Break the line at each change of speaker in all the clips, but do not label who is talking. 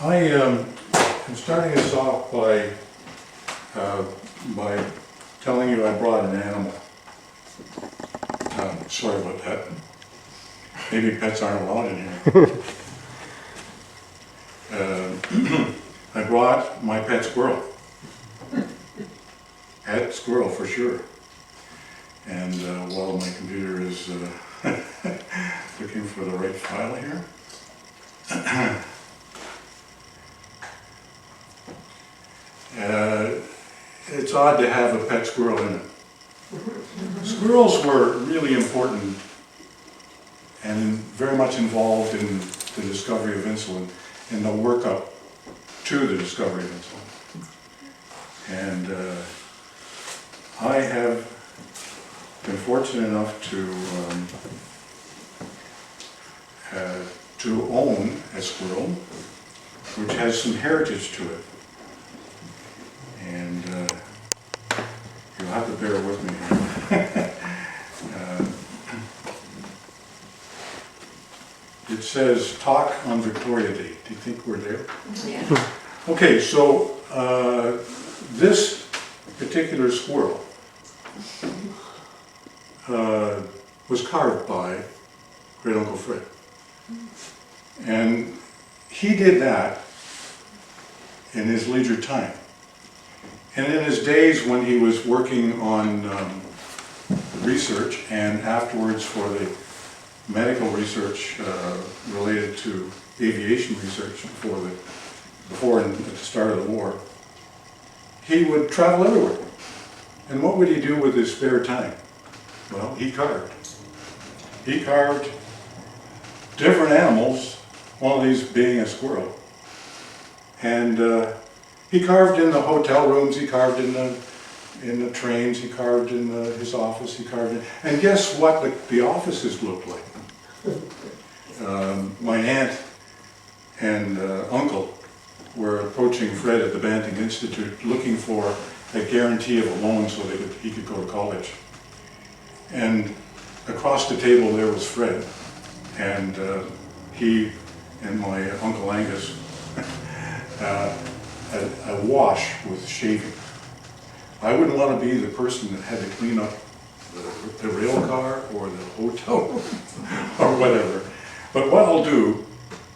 I'm starting this off by telling you I brought an animal. Sorry about that. Maybe pets aren't allowed in here. I brought my pet squirrel. Pet squirrel for sure. And while my computer is looking for the right file here. It's odd to have a pet squirrel in it. Squirrels were really important and very much involved in the discovery of insulin and the workup to the discovery of insulin. And I have been fortunate enough to own a squirrel which has some heritage to it. And you'll have to bear with me here. It says, talk on Victoria Day. Do you think we're there?
Yeah.
Okay, so this particular squirrel was carved by Great Uncle Fred. And he did that in his leisure time. And in his days when he was working on research and afterwards for the medical research related to aviation research before and at the start of the war, he would travel everywhere. And what would he do with his spare time? Well, he carved. He carved different animals, one of these being a squirrel. And he carved in the hotel rooms, he carved in the trains, he carved in his office, he carved in... And guess what the offices looked like? My aunt and uncle were approaching Fred at the Banting Institute looking for a guarantee of a loan so he could go to college. And across the table there was Fred, and he and my Uncle Angus a wash with shaving. I wouldn't want to be the person that had to clean up the rail car or the hotel or whatever. But what I'll do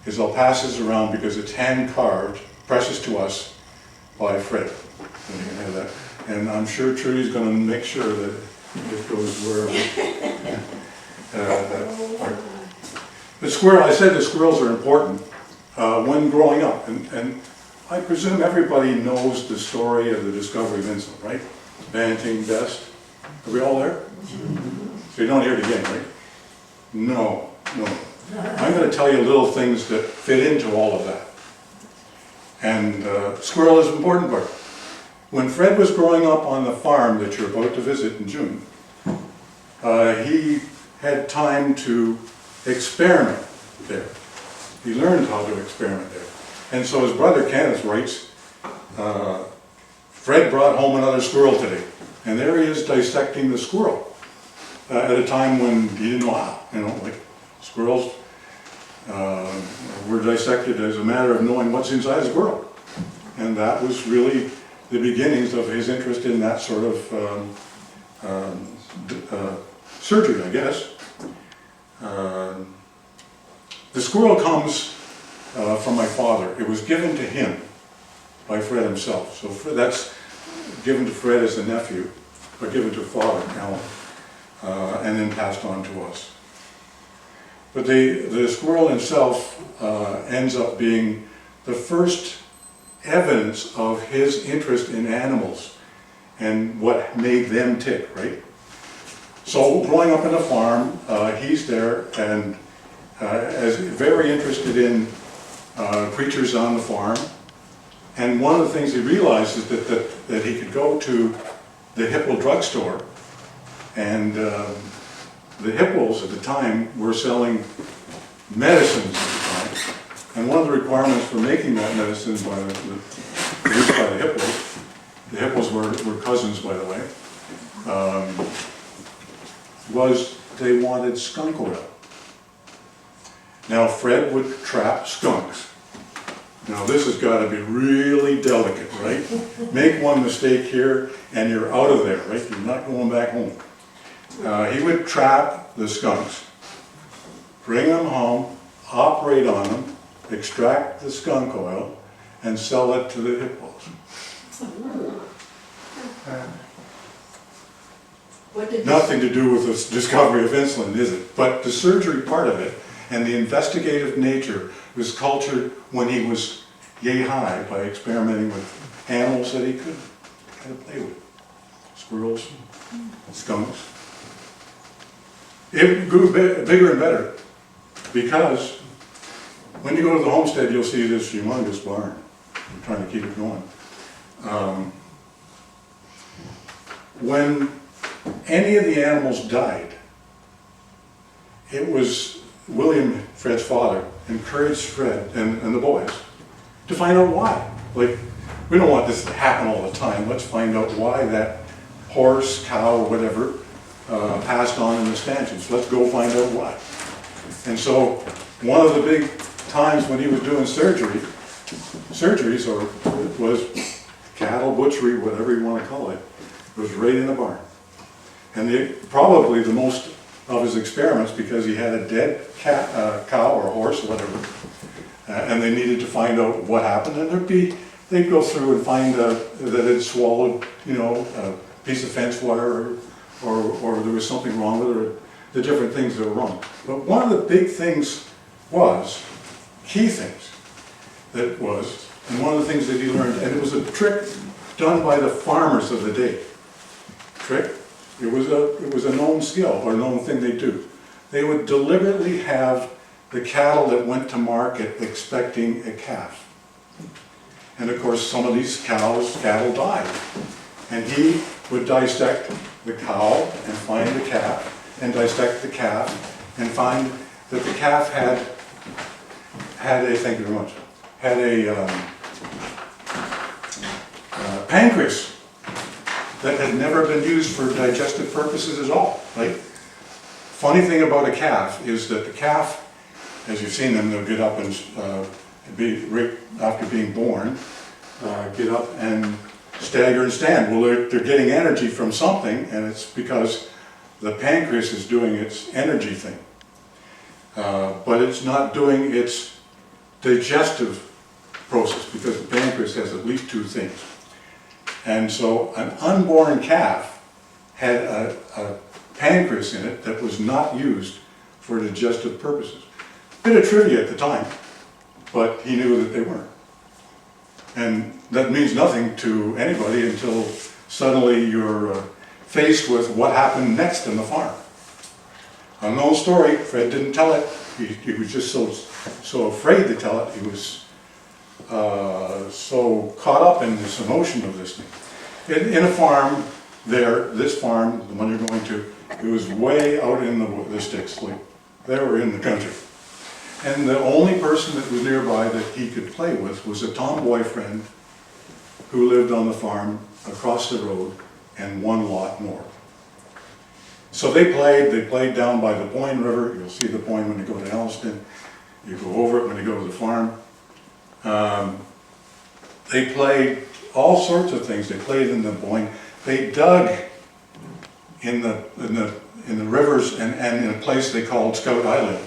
is I'll pass this around because it's hand carved, precious to us, by Fred. And you can have that. And I'm sure Trudy's going to make sure that it goes wherever. The squirrel, I said the squirrels are important when growing up. And I presume everybody knows the story of the discovery of insulin, right? Banting, Best. Are we all there? So you don't hear it again, right? No. I'm going to tell you little things that fit into all of that. And squirrel is an important part. When Fred was growing up on the farm that you're about to visit in June, he had time to experiment there. He learned how to experiment there. And so his brother Kenneth writes, Fred brought home another squirrel today. And there he is dissecting the squirrel at a time when he didn't know how. Like squirrels were dissected as a matter of knowing what's inside a squirrel. And that was really the beginnings of his interest in that sort of surgery, I guess. The squirrel comes from my father. It was given to him by Fred himself. So that's given to Fred as a nephew, or given to father, Alan, and then passed on to us. But the squirrel himself ends up being the first evidence of his interest in animals and what made them tick, right? So growing up in a farm, he's there and is very interested in creatures on the farm. And one of the things he realized is that he could go to the Hippo drugstore, and the Hippos at the time were selling medicines at the time. And one of the requirements for making that medicine produced by the Hippos were cousins, by the way, was they wanted skunk oil. Now Fred would trap skunks Now this has got to be really delicate, right? Make one mistake here and you're out of there, right? You're not going back home. He would trap the skunks, bring them home, operate on them, extract the skunk oil, and sell it to the hippos. Nothing to do with the discovery of insulin, is it? But the surgery part of it and the investigative nature was cultured when he was yay high by experimenting with animals that he could kind of play with. Squirrels, skunks. It grew bigger and better because when you go to the homestead, you'll see this humongous barn. I'm trying to keep it going. When any of the animals died, it was William, Fred's father, encouraged Fred and the boys to find out why. Like, we don't want this to happen all the time. Let's find out why that horse, cow, or whatever passed on in the stanchions. Let's go find out why. And so one of the big times when he was doing surgeries, or it was cattle butchery, whatever you want to call it, was right in the barn. And probably the most of his experiments, because he had a dead cow or horse or whatever, and they needed to find out what happened, and they'd go through and find that it swallowed, a piece of fence wire, or there was something wrong with it, or the different things that were wrong. But one of the big things key things and one of the things that he learned, and it was a trick done by the farmers of the day. It was a known skill, or known thing they do. They would deliberately have the cattle that went to market expecting a calf. And of course, some of these cattle died. And he would dissect the cow and find the calf, and dissect the calf and find that the calf had a, thank you very much, had a pancreas that had never been used for digestive purposes at all, right? Funny thing about a calf is that the calf, as you've seen them, they'll get up and right after being born, get up and stagger and stand. Well, they're getting energy from something, and it's because the pancreas is doing its energy thing. But it's not doing its digestive process, because the pancreas has at least two things. And so an unborn calf had a pancreas in it that was not used for digestive purposes. Bit of trivia at the time, but he knew that they weren't. And that means nothing to anybody until suddenly you're faced with what happened next in the farm. Unknown story. Fred didn't tell it. He was just so afraid to tell it. He was so caught up in this emotion of this thing. In a farm there, this farm, the one you're going to, it was way out in the sticks. Like, they were in the country. And the only person that was nearby that he could play with was a tomboy friend who lived on the farm across the road and one lot north. So they played down by the Boyne River. You'll see the Boyne when you go to Elliston. You go over it when you go to the farm. They played all sorts of things. They played in the Boyne. They dug in the rivers and in a place they called Scout Island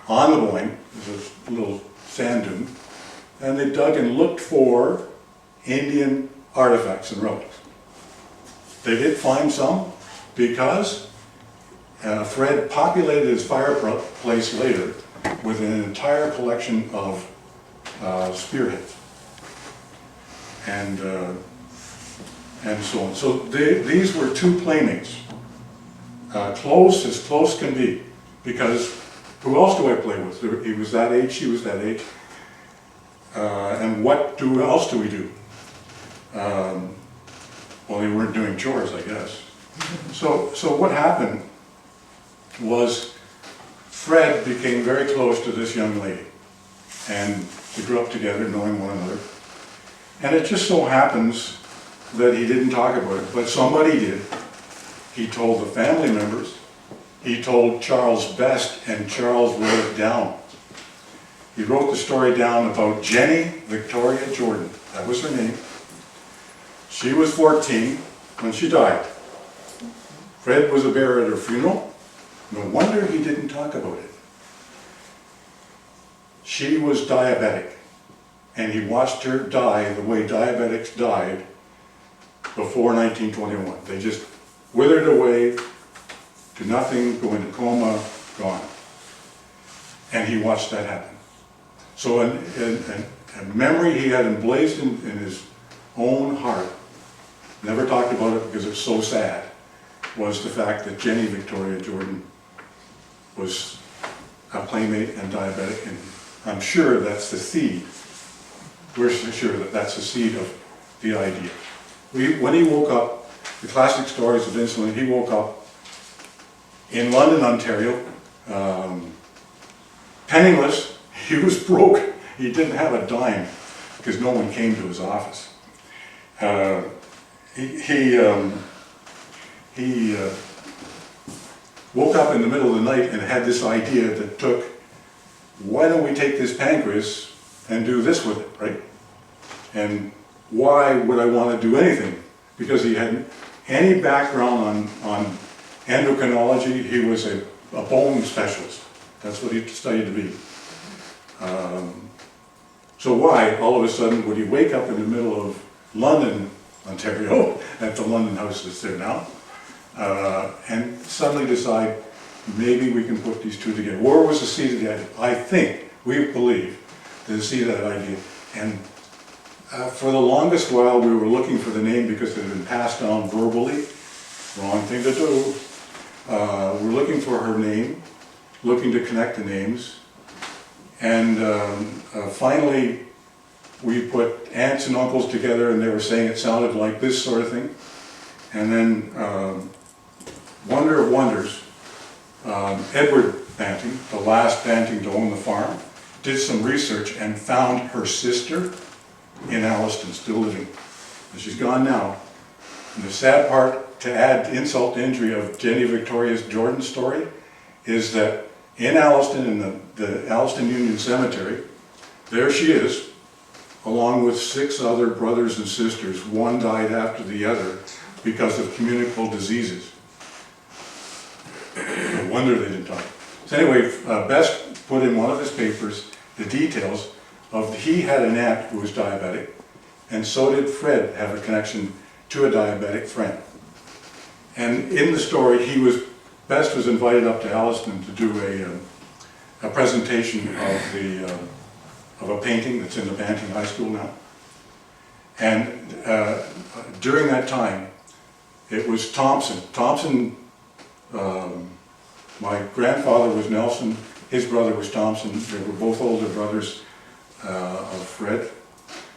on the Boyne. There's a little sand dune. And they dug and looked for Indian artifacts and relics. They did find some because Fred populated his fireplace later with an entire collection of spearheads and so on. So these were two playmates, close as close can be, because who else do I play with? He was that age, she was that age, and what else do we do? Well, they weren't doing chores, I guess. So what happened was Fred became very close to this young lady, and they grew up together knowing one another. And it just so happens that he didn't talk about it, but somebody did. He told the family members, he told Charles Best, and Charles wrote it down. he wrote the story down about Jenny Victoria Jordan. That was her name. She was 14 when she died. Fred was a bearer at her funeral. No wonder he didn't talk about it. She was diabetic, and he watched her die the way diabetics died before 1921. They just withered away to nothing, go into coma, gone. And he watched that happen. So a memory he had emblazed in his own heart, never talked about it because it's so sad, was the fact that Jenny Victoria Jordan was a playmate and diabetic, and I'm sure that's the seed. We're sure that that's the seed of the idea. When he woke up, the classic stories of insulin, he woke up in London, Ontario, penniless. He was broke. He didn't have a dime because no one came to his office. He woke up in the middle of the night and had this idea that took, why don't we take this pancreas and do this with it, right? And why would I want to do anything? Because he hadn't any background on endocrinology. He was a bone specialist. That's what he studied to be. So why, all of a sudden, would he wake up in the middle of London, Ontario, at the London House that's there now, and suddenly decide, maybe we can put these two together? Where was the seed of the idea? I think, we believe, the seed of that idea. And for the longest while, we were looking for the name because it had been passed down verbally. Wrong thing to do. We're looking for her name, looking to connect the names. And finally, we put aunts and uncles together, and they were saying it sounded like this sort of thing. And then, wonder of wonders, Edward Banting, the last Banting to own the farm, did some research and found her sister in Alliston, still living. And she's gone now. And the sad part, to add insult to injury, of Jenny Victoria Jordan's story, is that in Alliston, in the Alliston Union Cemetery, there she is, along with 6 other brothers and sisters. One died after the other because of communicable diseases. No wonder they didn't die. So anyway, Best put in one of his papers the details of, he had an aunt who was diabetic, and so did Fred have a connection to a diabetic friend. And in the story, Best was invited up to Alliston to do a presentation of a painting that's in the Banting High School now. And during that time, it was Thompson. My grandfather was Nelson, his brother was Thompson. They were both older brothers of Fred.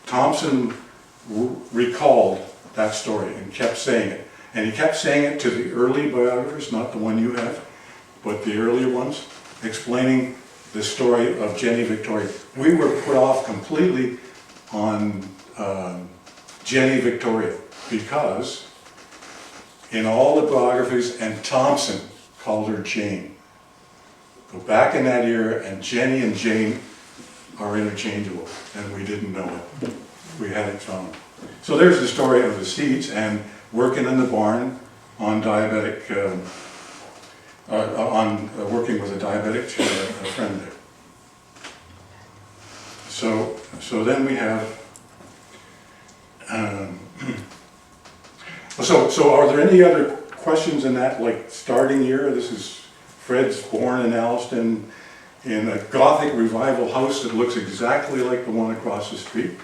Thompson recalled that story and kept saying it. And he kept saying it to the early biographers, not the one you have, but the earlier ones, explaining the story of Jenny Victoria. We were put off completely on Jenny Victoria because in all the biographies, and Thompson called her Jane. Go back in that era, and Jenny and Jane are interchangeable, and we didn't know it. We hadn't found it. So there's the story of the seeds, and working in the barn on diabetic, working with a diabetic friend there. So then we have, so are there any other questions in that, like starting year? This is Fred's born in Alliston in a Gothic revival house that looks exactly like the one across the street.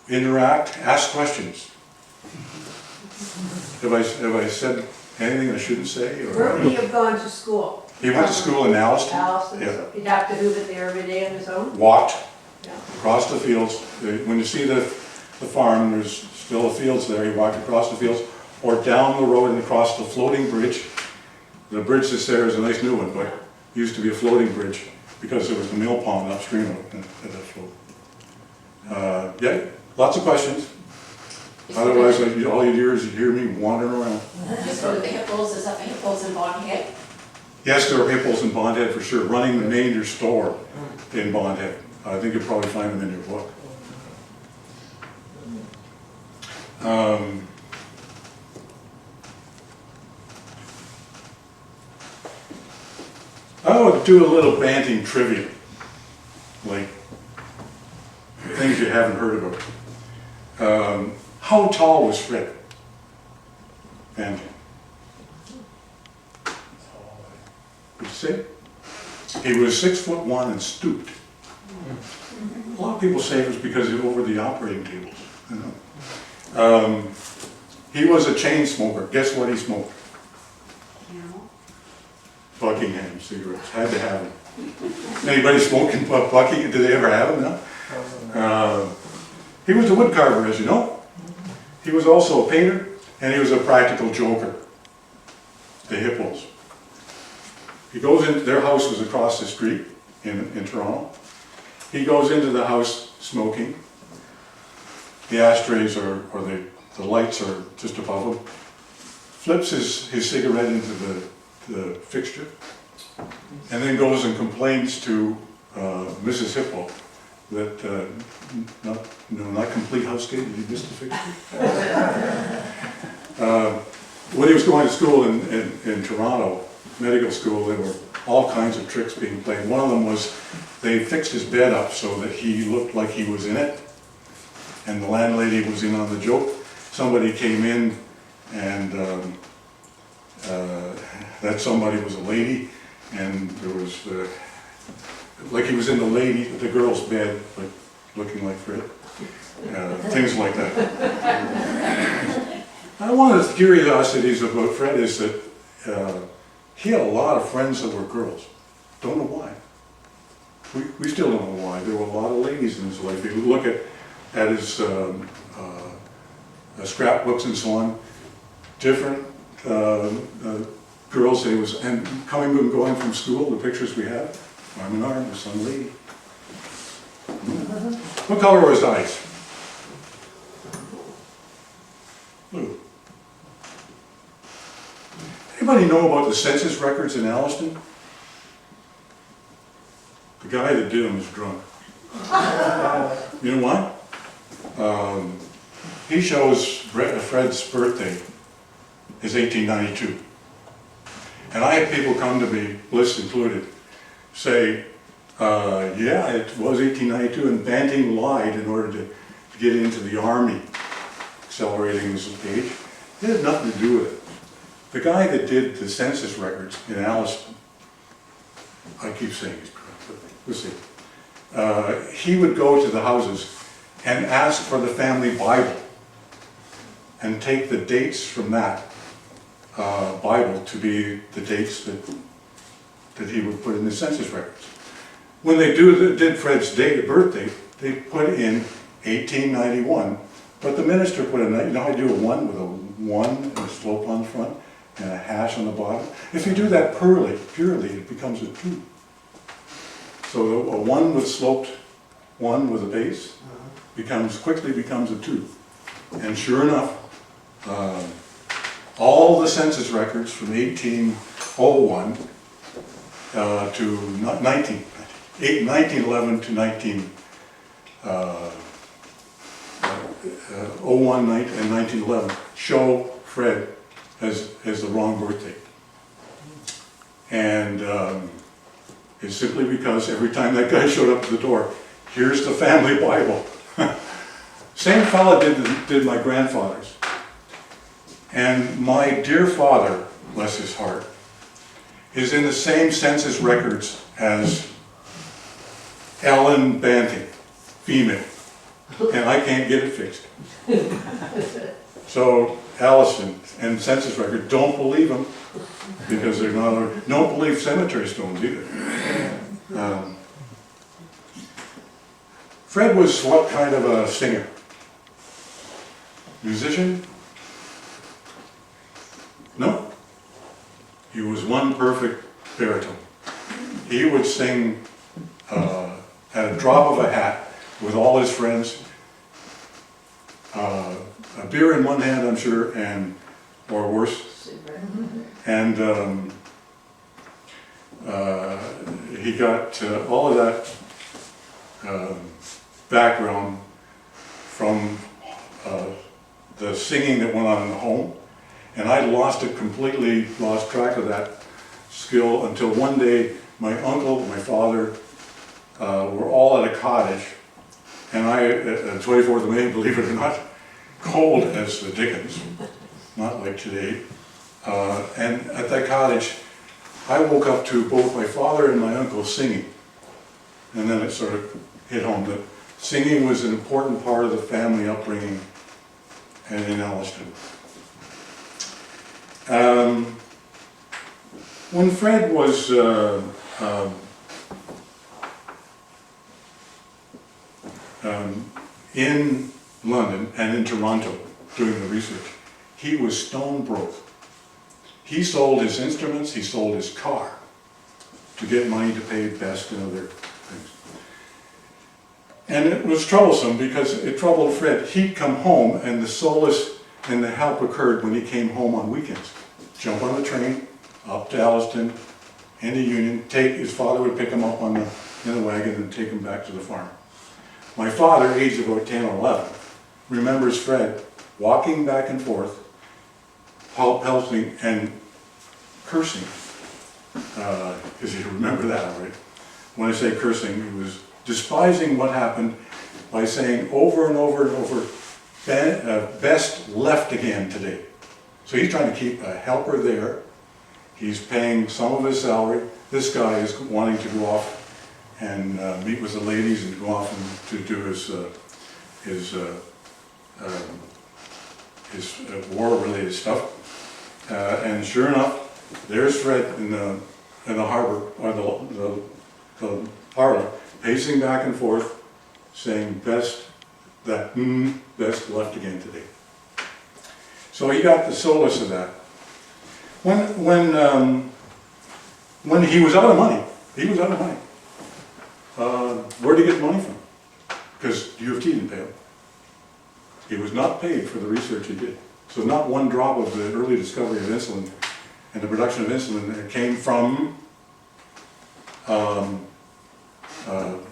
Interact, ask questions. Have I said anything I shouldn't say? Or?
Where would he have gone to school?
He went to school in Alliston.
Alliston,
Yeah.
so he'd have to move it there every day on his own?
Walked
Yeah.
across the fields. When you see the farm, there's still the fields there. He walked across the fields or down the road and across the floating bridge. The bridge that's there is a nice new one, but it used to be a floating bridge because there was the mill pond upstream of it that float. Yeah, lots of questions. Otherwise, all you'd hear is you'd hear me wandering around.
Just go to the hippos, is that the hippos in Bonhead?
Yes, there are hippos in Bondhead for sure, running the major store in Bondhead. I think you'll probably find them in your book. I would do a little Banting trivia, like things you haven't heard about. How tall was Fred Banting? Would you say? He was 6'1" and stooped. A lot of people say it was because he was over the operating tables. You know? He was a chain smoker. Guess what he smoked? Buckingham cigarettes. Had to have them. Anybody smoking Buckingham? Did they ever have them? No. He was a wood carver, as you know. He was also a painter, and he was a practical joker. The hippos. He goes into their house was across the street in Toronto. He goes into the house smoking. The ashtrays or the lights are just above him. Flips his cigarette into the fixture, and then goes and complains to Mrs. Hippo that not complete house date. Did you miss the fixture? When he was going to school in Toronto, medical school, there were all kinds of tricks being played. One of them was they fixed his bed up so that he looked like he was in it, and the landlady was in on the joke. Somebody came in and that somebody was a lady, and there was like he was in the girl's bed, but looking like Fred. Things like that. One of the curiosities about Fred is that he had a lot of friends that were girls. Don't know why. We still don't know why. There were a lot of ladies in his life. If you look at his scrapbooks and so on, different girls that he was, and coming and going from school, the pictures we have, arm in arm with some lady. What color were his eyes? Blue. Anybody know about the census records in Alliston? The guy that did them is drunk. You know why? He shows Fred's birthday is 1892. And I had people come to me, Bliss included, say, yeah, it was 1892, and Banting lied in order to get into the Army, accelerating his age. It had nothing to do with it. The guy that did the census records in Alliston, I keep saying he's correct, but we'll see. He would go to the houses and ask for the family Bible and take the dates from that Bible to be the dates that he would put in the census records. When they did Fred's birthday, they put in 1891, but the minister put in, you know, I do a 1 with a 1 and a slope on the front and a hash on the bottom. If you do that purely, it becomes a 2. So a 1 with sloped 1 with a base quickly becomes a 2. And sure enough, all the census records from 1801 to 1911 to 1901 and 1911 show Fred as the wrong birthday. And it's simply because every time that guy showed up at the door, here's the family Bible. Same fella did my grandfather's. And my dear father, bless his heart, is in the same census records as Ellen Banting, female. And I can't get it fixed. So Allison and census record, don't believe them because they're not, don't believe cemetery stones either. Fred was what kind of a singer? Musician? No. He was one perfect baritone. He would sing at a drop of a hat with all his friends, a beer in one hand, I'm sure, or worse. And he got all of that background from the singing that went on in the home, and I lost it completely, lost track of that skill until one day my uncle, my father, were all at a cottage, and I, at 24th of May, believe it or not, cold as the dickens, not like today, and at that cottage I woke up to both my father and my uncle singing, and then it sort of hit home that singing was an important part of the family upbringing and in Elliston. When Fred was in London and in Toronto doing the research, he was stone broke. He sold his instruments, he sold his car to get money to pay Best and other things. And it was troublesome because it troubled Fred. He'd come home and the solace and the help occurred when he came home on weekends. Jump on the train, up to Elliston, into Union, his father would pick him up in the wagon and take him back to the farm. My father, aged about 10 or 11, remembers Fred walking back and forth, pelting and cursing, because you remember that, right? When I say cursing, he was despising what happened by saying over and over and over, Best left again today. So he's trying to keep a helper there. He's paying some of his salary. This guy is wanting to go off and meet with the ladies and go off and to do his war-related stuff. And sure enough, there's Fred in the harbor, or the parlor, pacing back and forth, saying Best Best left again today. So he got the solace of that. When he was out of money, where did he get money from? Because U of T didn't pay him. He was not paid for the research he did. So not one drop of the early discovery of insulin and the production of insulin came from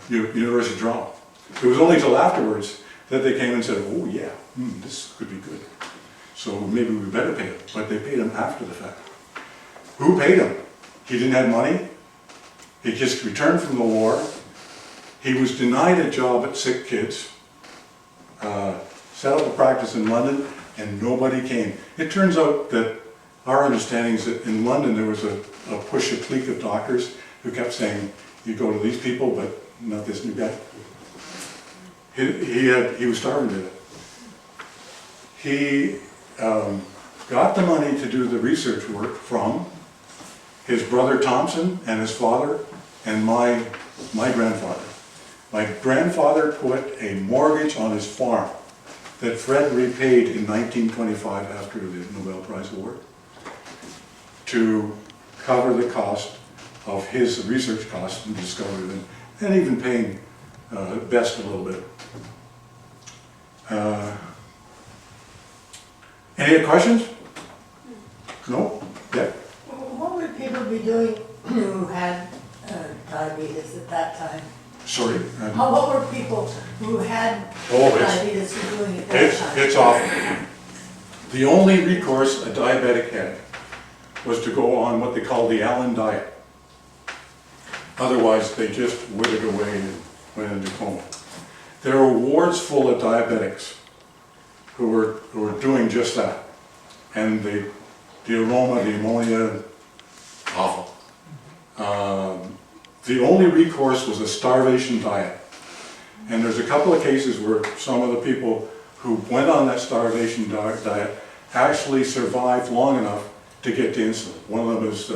University of Toronto. It was only till afterwards that they came and said, oh yeah, this could be good. So maybe we better pay him. But they paid him after the fact. Who paid him? He didn't have money. He just returned from the war. He was denied a job at Sick Kids, set up a practice in London, and nobody came. It turns out that our understanding is that in London there was a push, a clique of doctors who kept saying, you go to these people, but not this new guy. He was starving to death. He got the money to do the research work from his brother Thompson and his father and my grandfather. My grandfather put a mortgage on his farm that Fred repaid in 1925 after the Nobel Prize Award to cover the cost of his research costs and discovery them, and even paying Best a little bit. Any questions? No? Yeah?
What would people be doing who had diabetes at that time?
Sorry?
What were people who had diabetes doing at that time?
It's awful. The only recourse a diabetic had was to go on what they call the Allen diet. Otherwise, they just withered away and went into coma. There are wards full of diabetics who were doing just that. And the aroma, the ammonia, awful. The only recourse was a starvation diet. And there's a couple of cases where some of the people who went on that starvation diet actually survived long enough to get to insulin. One of them is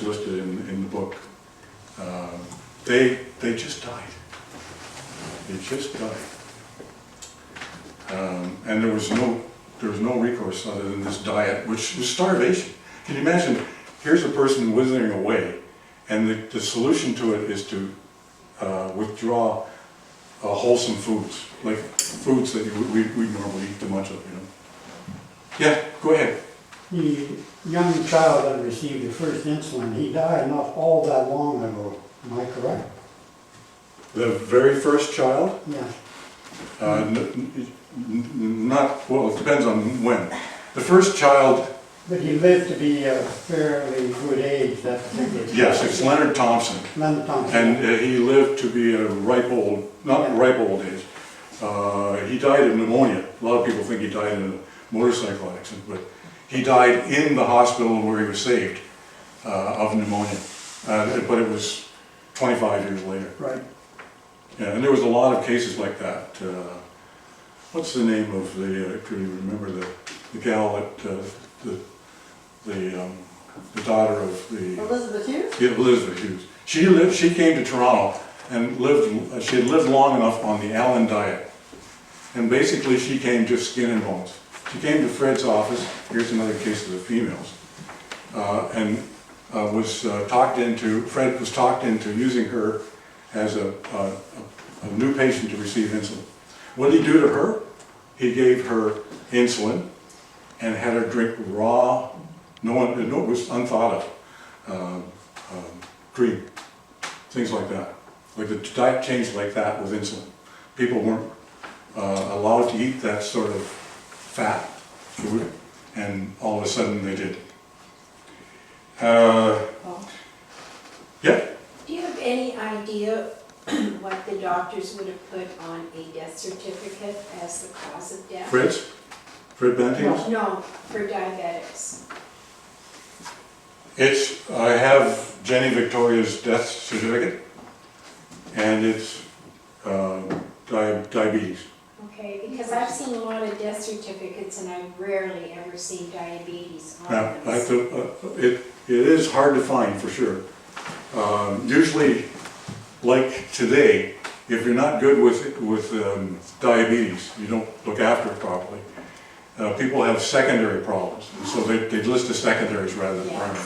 listed in the book. They just died. They just died. And there was no recourse other than this diet, which was starvation. Can you imagine? Here's a person withering away, and the solution to it is to withdraw wholesome foods, like foods that we normally eat too much of, you know. Yeah, go ahead.
The young child that received the first insulin, he died not all that long ago, am I correct?
The very first child,
Yeah.
not, well, it depends on when. The first child,
But he lived to be a fairly good age, that particular child.
yes, it's Leonard Thompson.
Leonard Thompson.
And he lived to be a ripe old, not ripe old age. He died of pneumonia. A lot of people think he died in a motorcycle accident, but he died in the hospital where he was saved of pneumonia. But it was 25 years later.
Right.
Yeah, and there was a lot of cases like that. What's the name of the, I can remember the gal that, the daughter of the...
Elizabeth Hughes?
Yeah, Elizabeth Hughes. She came to Toronto and she had lived long enough on the Allen diet. And basically she came just skin and bones. She came to Fred's office, here's another case of the females, and was talked into, Fred was talked into using her as a new patient to receive insulin. What did he do to her? He gave her insulin and had her drink raw, it was unthought of, cream, things like that. Like the diet changed like that with insulin. People weren't allowed to eat that sort of fat food, and all of a sudden they did. Yeah,
Do you have any idea what the doctors would have put on a death certificate as the cause of death?
Fred Banting?
No, for diabetics.
I have Jenny Victoria's death certificate, and it's diabetes.
Okay, because I've seen a lot of death certificates and I've rarely ever seen diabetes on
Now,
them.
it is hard to find for sure. Usually, like today, if you're not good with diabetes, you don't look after it properly. People have secondary problems, so they list the secondaries rather than
Yeah,
primary.